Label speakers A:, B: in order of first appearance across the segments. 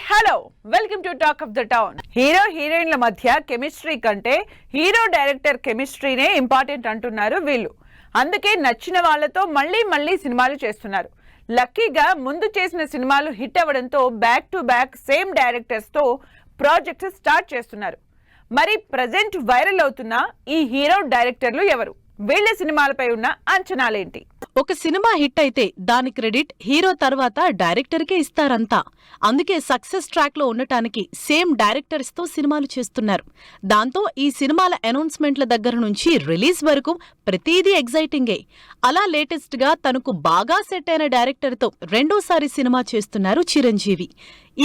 A: Hello welcome to talk of the town. Hero హీరోయిన్ల మధ్య chemistry కంటే హీరో డైరెక్టర్ కెమిస్ట్రీనే ఇంపార్టెంట్ అంటున్నారు వీళ్ళు. అందుకే నచ్చిన వాళ్ళతో మళ్ళీ సినిమాలు చేస్తున్నారు. లక్కీగా ముందు చేసిన సినిమాలు హిట్ అవ్వడంతో back to back same directors తో ప్రాజెక్ట్స్ స్టార్ట్ చేస్తున్నారు. మరి ప్రజెంట్ వైరల్ అవుతున్న ఈ హీరో డైరెక్టర్లు ఎవరు? వీళ్ళ సినిమాలపై ఉన్న అంచనాలేంటి?
B: ఒక సినిమా హిట్ అయితే దాని క్రెడిట్ హీరో తర్వాత డైరెక్టర్కే ఇస్తారంతా. అందుకే సక్సెస్ ట్రాక్ లో ఉండటానికి సేమ్ డైరెక్టర్స్ తో సినిమాలు చేస్తున్నారు. దాంతో ఈ సినిమాల అనౌన్స్మెంట్ల దగ్గర నుంచి రిలీజ్ వరకు ప్రతిదీ ఎగ్జైటింగే. అలా లేటెస్ట్ గా తనకు బాగా సెట్ అయిన డైరెక్టర్ తో రెండోసారి సినిమా చేస్తున్నారు చిరంజీవి.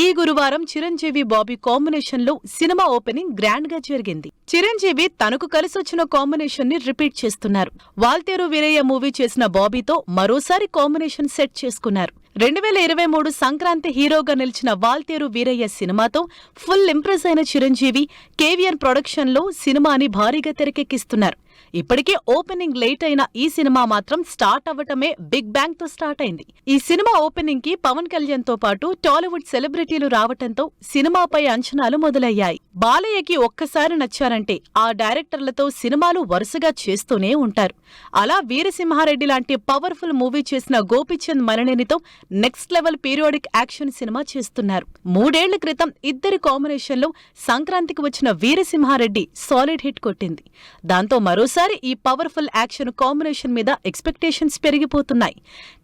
B: ఈ గురువారం చిరంజీవి బాబీ కాంబినేషన్ లో సినిమా ఓపెనింగ్ గ్రాండ్ గా జరిగింది. చిరంజీవి తనకు కలిసొచ్చిన కాంబినేషన్ ని రిపీట్ చేస్తున్నారు. వాల్తేరు వీరయ్య మూవీ చేసిన బాబీతో మరోసారి కాంబినేషన్ సెట్ చేసుకున్నారు. 2023 సంక్రాంతి హీరోగా నిలిచిన వాల్తేరు వీరయ్య సినిమాతో ఫుల్ ఇంప్రెస్ అయిన చిరంజీవి కేవీఎన్ ప్రొడక్షన్ లో సినిమాని భారీగా తెరకెక్కిస్తున్నారు. ఇప్పటికే ఓపెనింగ్ లేట్ అయిన ఈ సినిమా మాత్రం స్టార్ట్ అవ్వటమే బిగ్ బ్యాంగ్ తో స్టార్ట్ అయింది. ఈ సినిమా ఓపెనింగ్ కి పవన్ కళ్యాణ్ తో పాటు టాలీవుడ్ సెలబ్రిటీలు రావటంతో సినిమాపై అంచనాలు మొదలయ్యాయి. బాలయ్యకి ఒక్కసారి నచ్చారంటే ఆ డైరెక్టర్లతో సినిమాలు వరుసగా చేస్తూనే ఉంటారు. అలా వీరసింహారెడ్డి లాంటి పవర్ఫుల్ మూవీ చేసిన గోపీచంద్ మలినేనితో next level periodic action cinema చేస్తున్నారు. 3 ఏళ్ల క్రితం ఇద్దరి కాంబినేషన్ లో సంక్రాంతికి వచ్చిన వీరసింహారెడ్డి సాలిడ్ హిట్ కొట్టింది. దాంతో మరోసారి ఈ పవర్ఫుల్ యాక్షన్ కాంబినేషన్ మీద ఎక్స్పెక్టేషన్స్ పెరిగిపోతున్నాయి.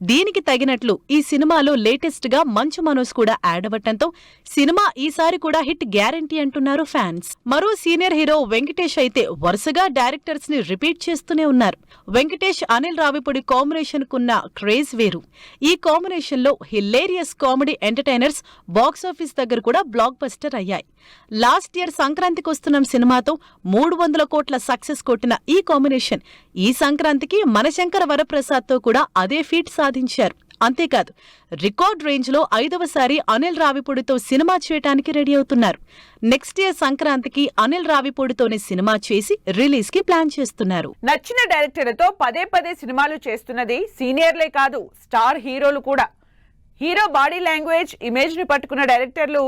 B: దీనికి తగినట్లు ఈ సినిమాలో లేటెస్ట్ గా మంచు మనోజ్ కూడా యాడ్ అవ్వటంతో సినిమా ఈసారి కూడా హిట్ గ్యారంటీ అంటున్నారు ఫ్యాన్స్. మరో సీనియర్ హీరో వెంకటేష్ అయితే వరుసగా డైరెక్టర్స్ ని రిపీట్ చేస్తూనే ఉన్నారు. వెంకటేష్ అనిల్ రావిపూడి కాంబినేషన్ కున్న క్రేజ్ వేరు. ఈ కాంబినేషన్ లో హిలేరియస్ కామెడీ ఎంటర్టైనర్స్ బాక్సాఫీస్ దగ్గర కూడా బ్లాక్ బస్టర్ అయ్యాయి. లాస్ట్ ఇయర్ సంక్రాంతికి వస్తున్న సినిమాతో 300 కోట్ల సక్సెస్ కొట్టిన ఈ కాంబినేషన్ ఈ సంక్రాంతికి మనశంకర వరప్రసాద్ తో కూడా అదే ఫీట్ సాధించారు. అంతేకాదు రికార్డ్ రేంజ్ లో 5వసారి అనిల్ రావిపూడితో సినిమా చేయడానికి రెడీ అవుతున్నారు. నెక్స్ట్ ఇయర్ సంక్రాంతికి అనిల్ రావిపూడితోనే సినిమా చేసి రిలీజ్ కి ప్లాన్ చేస్తున్నారు.
A: నచ్చిన డైరెక్టర్లతో పదే సినిమాలు చేస్తున్నది సీనియర్లే కాదు, స్టార్ హీరోలు కూడా. హీరో బాడీ లాంగ్వేజ్, ఇమేజ్ ని పట్టుకున్న డైరెక్టర్లు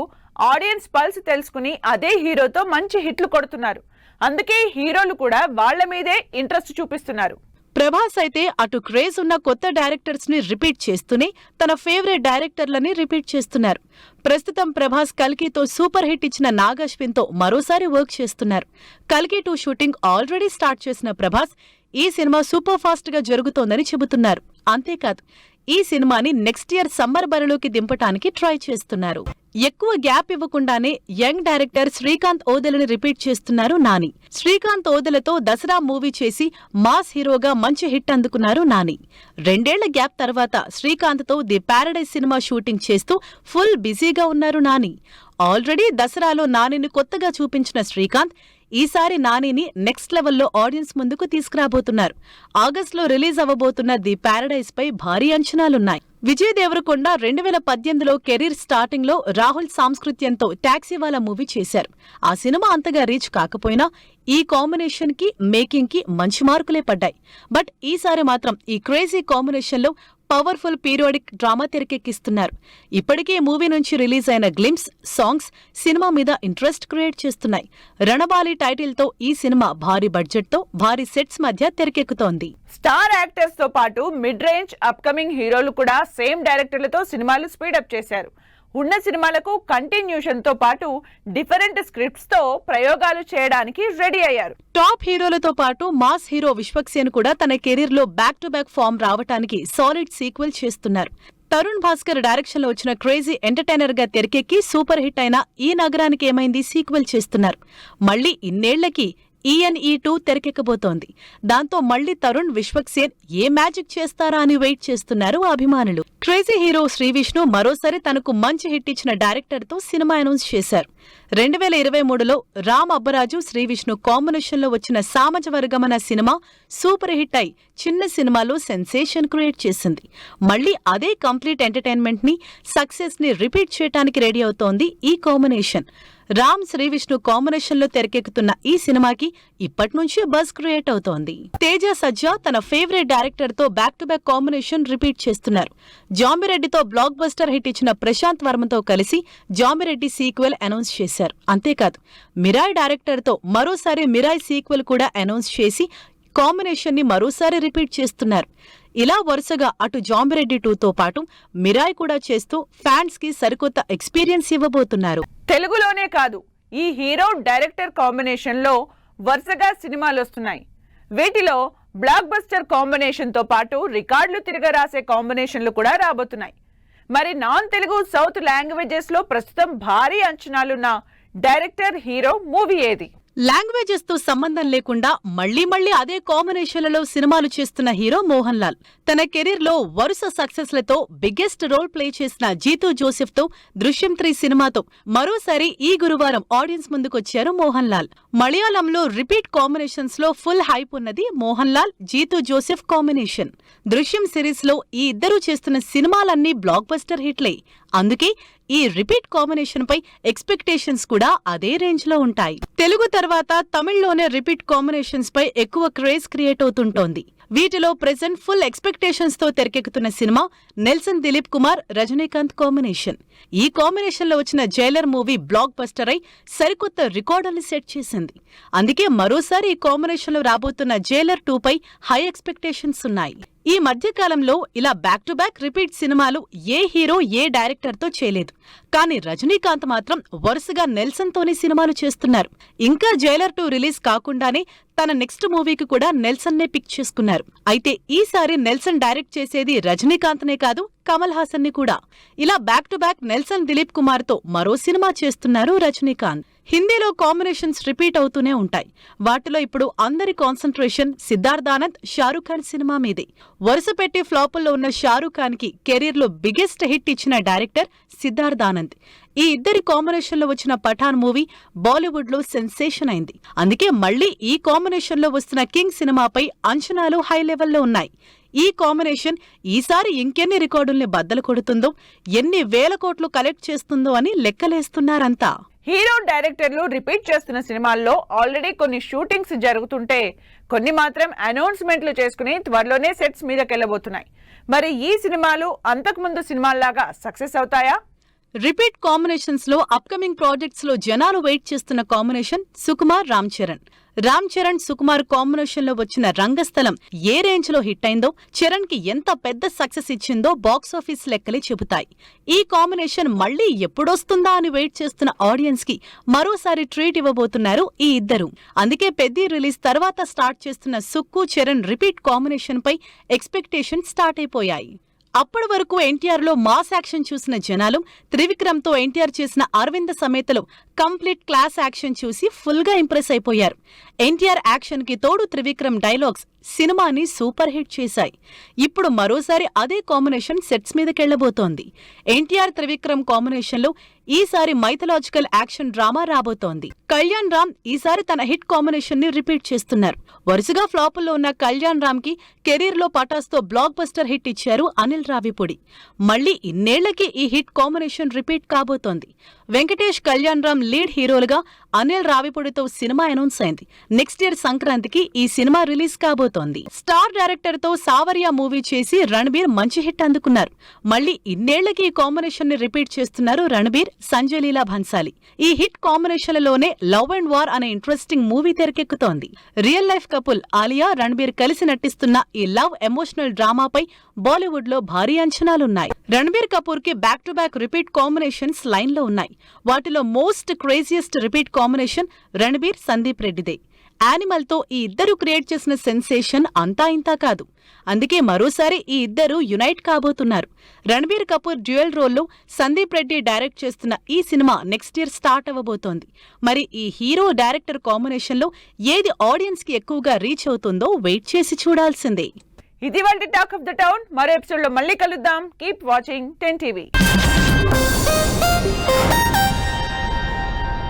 A: ఆడియన్స్ పల్స్ తెలుసుకుని అదే హీరోతో మంచి హిట్లు కొడుతున్నారు. అందుకే హీరోలు కూడా వాళ్ల మీదే ఇంట్రెస్ట్ చూపిస్తున్నారు.
B: ప్రభాస్ అయితే అటు క్రేజ్ ఉన్న కొత్త డైరెక్టర్స్ ని రిపీట్ చేస్తూనే తన ఫేవరెట్ డైరెక్టర్లని రిపీట్ చేస్తున్నారు. ప్రస్తుతం ప్రభాస్ కల్కితో సూపర్ హిట్ ఇచ్చిన నాగశ్విన్ తో మరోసారి వర్క్ చేస్తున్నారు. కల్కి 2 షూటింగ్ ఆల్రెడీ స్టార్ట్ చేసిన ప్రభాస్ ఈ సినిమా సూపర్ ఫాస్ట్ గా జరుగుతోందని చెబుతున్నారు. అంతేకాదు ఈ సినిమాని నెక్స్ట్ ఇయర్ సమ్మర్ బరిలోకి దింపటానికి ట్రై చేస్తున్నారు. ఎక్కువ గ్యాప్ ఇవ్వకుండానే యంగ్ డైరెక్టర్ శ్రీకాంత్ ఓదెలని రిపీట్ చేస్తున్నారు నాని. శ్రీకాంత్ ఓదెలతో దసరా మూవీ చేసి మాస్ హీరోగా మంచి హిట్ అందుకున్నారు నాని. 2 ఏళ్ల గ్యాప్ తర్వాత శ్రీకాంత్ తో ది ప్యారడైజ్ సినిమా షూటింగ్ చేస్తూ ఫుల్ బిజీగా ఉన్నారు నాని. ఆల్రెడీ దసరాలో నానిని కొత్తగా చూపించిన శ్రీకాంత్ ఈసారి నానిని నెక్స్ట్ లెవెల్లో ఆడియన్స్ ముందుకు తీసుకురాబోతున్నారు. ఆగస్టులో రిలీజ్ అవ్వబోతున్న ది ప్యారడైజ్ పై భారీ అంచనాలున్నాయి. విజయ్ దేవరకొండ 2018లో కెరీర్ స్టార్టింగ్ లో రాహుల్ సాంస్కృత్యంతో టాక్సీవాలా మూవీ చేశారు. ఆ సినిమా అంతగా రీచ్ కాకపోయినా ఈ కాంబినేషన్ కి మేకింగ్ కి మంచి మార్కులే పడ్డాయి. బట్ ఈసారి మాత్రం ఈ క్రేజీ కాంబినేషన్ లో పవర్ఫుల్ పీరియాడిక్ డ్రామా తెరకెక్కిస్తున్నారు. ఇప్పటికే మూవీ నుంచి రిలీజ్ అయిన గ్లింప్స్ సాంగ్స్ సినిమా మీద ఇంట్రెస్ట్ క్రియేట్ చేస్తున్నాయి. రణబాలి టైటిల్ తో ఈ సినిమా భారీ బడ్జెట్ తో భారీ సెట్స్ మధ్య తెరకెక్కుతోంది.
A: స్టార్ యాక్టర్స్ తో పాటు మిడ్ రేంజ్ అప్కమింగ్ హీరోలు కూడా సేమ్ డైరెక్టర్లతో సినిమాలు స్పీడప్ చేశారు. ఉన్న సినిమాలకు కంటిన్యూషన్ తో పాటు డిఫరెంట్ స్క్రిప్ట్స్ తో ప్రయోగాలు చేయడానికి రెడీ అయ్యారు.
B: టాప్ హీరోలతో పాటు మాస్ హీరో విశ్వక్సేన్ కూడా తన కెరీర్ లో బ్యాక్ టు బ్యాక్ ఫామ్ రావటానికి సాలిడ్ సీక్వెల్ చేస్తున్నారు. తరుణ్ భాస్కర్ డైరెక్షన్ లో వచ్చిన క్రేజీ ఎంటర్టైనర్ గా తెరకెక్కి సూపర్ హిట్ అయిన ఈ నగరానికి ఏమైంది సీక్వెల్ చేస్తున్నారు. మళ్లీ ఇన్నేళ్లకి ENE2 తెరకెక్కబోతోంది. దాంతో మళ్లీ తరుణ్ విశ్వక్సేన్ ఏ మ్యాజిక్ చేస్తారా అని వెయిట్ చేస్తున్నారు అభిమానులు. క్రేజీ హీరో శ్రీవిష్ణు మరోసారి తనకు మంచి హిట్ ఇచ్చిన డైరెక్టర్ తో సినిమా అనౌన్స్ చేశారు. 2023లో రామ్ అబ్బరాజు శ్రీవిష్ణు కాంబినేషన్ లో వచ్చిన సామజవర్గమన సినిమా సూపర్ హిట్ అయి చిన్న సినిమాలో సెన్సేషన్ క్రియేట్ చేసింది. మళ్లీ అదే కంప్లీట్ ఎంటర్టైన్మెంట్ ని సక్సెస్ ని రిపీట్ చేయడానికి రెడీ అవుతోంది ఈ కాంబినేషన్. రామ్ శ్రీవిష్ణు కాంబినేషన్ లో తెరకెక్కుతున్న ఈ సినిమాకి ఇప్పటి నుంచి బజ్ క్రియేట్ అవుతోంది. తేజ సజ్జా తన ఫేవరెట్ డైరెక్టర్ తో back to back combination repeat చేస్తున్నారు. జాంబిరెడ్డితో బ్లాక్ బస్టర్ హిట్ ఇచ్చిన ప్రశాంత్ వర్మతో కలిసి జాంబిరెడ్డి సీక్వెల్ అనౌన్స్ చేశారు. అంతేకాదు మిరాయ్ డైరెక్టర్ తో మరోసారి మిరాయ్ సీక్వెల్ కూడా అనౌన్స్ చేసి కాంబినేషన్ ని మరోసారి రిపీట్ చేస్తున్నారు. ఇలా వరుసగా అటు జాంబిరెడ్డి 2తో పాటు మిరాయ్ కూడా చేస్తూ ఫ్యాన్స్ కి సరికొత్త ఎక్స్పీరియన్స్ ఇవ్వబోతున్నారు.
A: తెలుగులోనే కాదు, ఈ హీరో డైరెక్టర్ కాంబినేషన్ లో వరుసగా సినిమాలు వస్తున్నాయి. వీటిలో బ్లాక్ బస్టర్ కాంబినేషన్ తో పాటు రికార్డులు తిరగరాసే కాంబినేషన్లు కూడా రాబోతున్నాయి. మరి నాన్ తెలుగు సౌత్ లాంగ్వేజెస్ లో ప్రస్తుతం భారీ అంచనాలున్న డైరెక్టర్ హీరో మూవీ ఏది?
B: లాంగ్వేజెస్ తో సంబంధం లేకుండా మళ్లీ అదే కాంబినేషన్లలో సినిమాలు చేస్తున్న హీరో మోహన్ లాల్. తన కెరీర్ లో వరుస సక్సెస్ లతో బిగ్గెస్ట్ రోల్ ప్లే చేసిన జీతూ జోసెఫ్ తో దృశ్యం 3 సినిమాతో మరోసారి ఈ గురువారం ఆడియన్స్ ముందుకొచ్చారు మోహన్ లాల్. మలయాళంలో రిపీట్ కాంబినేషన్స్ లో ఫుల్ హైప్ ఉన్నది మోహన్ లాల్ జీతూ జోసెఫ్ కాంబినేషన్. దృశ్యం సిరీస్ లో ఈ ఇద్దరు చేస్తున్న సినిమాలన్నీ బ్లాక్ బస్టర్ హిట్లే. అందుకే ఈ రిపీట్ కాంబినేషన్ పై ఎక్స్పెక్టేషన్స్ కూడా అదే రేంజ్ లో ఉంటాయి. తెలుగు తర్వాత తమిళ్లోనే రిపీట్ కాంబినేషన్స్ పై ఎక్కువ క్రేజ్ క్రియేట్ అవుతుంటోంది. వీటిలో ప్రెజెంట్ ఫుల్ ఎక్స్పెక్టేషన్స్ తో తెరకెక్కుతున్న cinema Nelson Dilip Kumar Rajinikanth combination. ఈ కాంబినేషన్ లో వచ్చిన జైలర్ మూవీ బ్లాక్ బస్టర్ అయి సరికొత్త రికార్డుల్ని సెట్ చేసింది. అందుకే మరోసారి ఈ కాంబినేషన్ లో రాబోతున్న జైలర్ 2 పై హై ఎక్స్పెక్టేషన్స్ ఉన్నాయి. ఈ మధ్యకాలంలో ఇలా బ్యాక్ టు బ్యాక్ రిపీట్ సినిమాలు ఏ హీరో ఏ డైరెక్టర్ తో చేయలేదు. కానీ రజనీకాంత్ మాత్రం వరుసగా నెల్సన్ తోనే సినిమాలు చేస్తున్నారు. ఇంకా జైలర్ 2 రిలీజ్ కాకుండానే తన నెక్స్ట్ మూవీకి కూడా నెల్సన్ నే పిక్ చేసుకున్నారు. అయితే ఈసారి నెల్సన్ డైరెక్ట్ చేసేది రజనీకాంత్ నే కాదు, కమల్ హాసన్ ని కూడా. ఇలా back to back Nelson Dilip Kumar తో మరో సినిమా చేస్తున్నారు రజనీకాంత్. హిందీలో కాంబినేషన్స్ రిపీట్ అవుతూనే ఉంటాయి. వాటిలో ఇప్పుడు అందరి కాన్సంట్రేషన్ సిద్ధార్థ్ ఆనంద్ షారూఖ్ ఖాన్ సినిమా మీదే. వరుస పెట్టి ఫ్లాపుల్లో ఉన్న షారూఖ్ ఖాన్ కి కెరీర్ లో బిగ్గెస్ట్ హిట్ ఇచ్చిన డైరెక్టర్ సిద్ధార్థ్ ఆనంద్. ఈ ఇద్దరి కాంబినేషన్ లో వచ్చిన పఠాన్ మూవీ బాలీవుడ్ లో సెన్సేషన్ అయింది. అందుకే మళ్లీ ఈ కాంబినేషన్ లో వస్తున్న కింగ్ సినిమాపై అంచనాలు హై లెవెల్లో ఉన్నాయి. ఈ కాంబినేషన్ ఈసారి ఇంకెన్ని రికార్డుల్ని బద్దలు కొడుతుందో, ఎన్ని వేల కోట్లు కలెక్ట్ చేస్తుందో అని లెక్కలేస్తున్నారంతా.
A: హీరో డైరెక్టర్లు రిపీట్ చేస్తున్న సినిమాల్లో ఆల్రెడీ కొన్ని షూటింగ్స్ జరుగుతుంటే కొన్ని మాత్రం అనౌన్స్మెంట్లు చేసుకుని త్వరలోనే సెట్స్ మీదకెళ్లబోతున్నాయి. మరి ఈ సినిమాలు అంతకుముందు సినిమాల్లాగా సక్సెస్ అవుతాయా?
B: రిపీట్ కాంబినేషన్స్ లో అప్కమింగ్ ప్రాజెక్ట్స్ లో జనాలు వెయిట్ చేస్తున్న కాంబినేషన్ సుకుమార్ రామ్ చరణ్. రామ్ చరణ్ సుకుమార్ కాంబినేషన్ లో వచ్చిన రంగస్థలం ఏ రేంజ్ లో హిట్ అయిందో, చరణ్ కి ఎంత పెద్ద సక్సెస్ ఇచ్చిందో బాక్సాఫీస్ లెక్కలే చెబుతాయి. ఈ కాంబినేషన్ మళ్లీ ఎప్పుడొస్తుందా అని వెయిట్ చేస్తున్న ఆడియన్స్ కి మరోసారి ట్రీట్ ఇవ్వబోతున్నారు ఈ ఇద్దరు. అందుకే పెద్ద రిలీజ్ తర్వాత స్టార్ట్ చేస్తున్న సుక్కు చరణ్ రిపీట్ కాంబినేషన్ పై ఎక్స్పెక్టేషన్ స్టార్ట్ అయిపోయాయి. అప్పటి వరకు ఎన్టీఆర్ లో మాస్ యాక్షన్ చూసిన జనాలు త్రివిక్రమ్ తో ఎన్టీఆర్ చేసిన అరవింద సమేతలో కంప్లీట్ క్లాస్ యాక్షన్ చూసి ఫుల్ గా ఇంప్రెస్ అయిపోయారు. ఎన్టీఆర్ యాక్షన్ కి తోడు త్రివిక్రమ్ డైలాగ్స్ సినిమాని సూపర్ హిట్ చేశాయి. ఇప్పుడు మరోసారి అదే కాంబినేషన్ సెట్స్ మీదకెళ్లబోతోంది. ఎన్టీఆర్ త్రివిక్రమ్ కాంబినేషన్ లో ఈసారి మైథలాజికల్ యాక్షన్ డ్రామా రాబోతోంది. కళ్యాణ్ రామ్ ఈసారి తన హిట్ కాంబినేషన్ ని రిపీట్ చేస్తున్నారు. వరుసగా ఫ్లాపుల్లో ఉన్న కళ్యాణ్ రామ్ కి కెరీర్ లో పటాస్ తో బ్లాక్ బస్టర్ హిట్ ఇచ్చారు అనిల్ రావిపూడి. మళ్లీ ఇన్నేళ్లకి ఈ హిట్ కాంబినేషన్ రిపీట్ కాబోతోంది. వెంకటేష్ కళ్యాణ్ రామ్ లీడ్ హీరోలుగా అనిల్ రావిపూడితో సినిమా అనౌన్స్ అయింది. నెక్స్ట్ ఇయర్ సంక్రాంతికి ఈ సినిమా రిలీజ్ కాబోతోంది. స్టార్ డైరెక్టర్ తో సావర్యా మూవీ చేసి రణబీర్ మంచి హిట్ అందుకున్నారు. మళ్లీ ఇన్నేళ్లకి ఈ కాంబినేషన్ ని రిపీట్ చేస్తున్నారు రణబీర్, సంజయ్ లీలా భన్సాలి. ఈ హిట్ కాంబినేషన్లలోనే లవ్ అండ్ వార్ అనే ఇంట్రెస్టింగ్ మూవీ తెరకెక్కుతోంది. Real life couple Alia Ranbir కలిసి నటిస్తున్న ఈ లవ్ ఎమోషనల్ డ్రామాపై బాలీవుడ్ లో భారీ అంచనాలున్నాయి. రణబీర్ కపూర్ కి back to back repeat combinations line లో ఉన్నాయి. వాటిలో most craziest repeat combination Ranbir Sandeep రెడ్డిదే. యానిమల్ తో ఈ ఇద్దరు క్రియేట్ చేసిన సెన్సేషన్ అంతా ఇంతా కాదు. అందుకే మరోసారి ఈ ఇద్దరు యునైట్ కాబోతున్నారు. రణబీర్ కపూర్ డ్యూయల్ రోల్లో సందీప్ రెడ్డి డైరెక్ట్ చేస్తున్న ఈ సినిమా నెక్స్ట్ ఇయర్ స్టార్ట్ అవ్వబోతోంది. మరి ఈ హీరో డైరెక్టర్ కాంబినేషన్ లో ఏది ఆడియన్స్ కి ఎక్కువగా రీచ్ అవుతుందో వెయిట్ చేసి చూడాల్సిందే.
A: ఇది వాళ్ళ టాక్ ఆఫ్ ద టౌన్. మరో ఎపిసోడ్ లో మళ్ళీ కలుద్దాం. Keep watching 10 TV.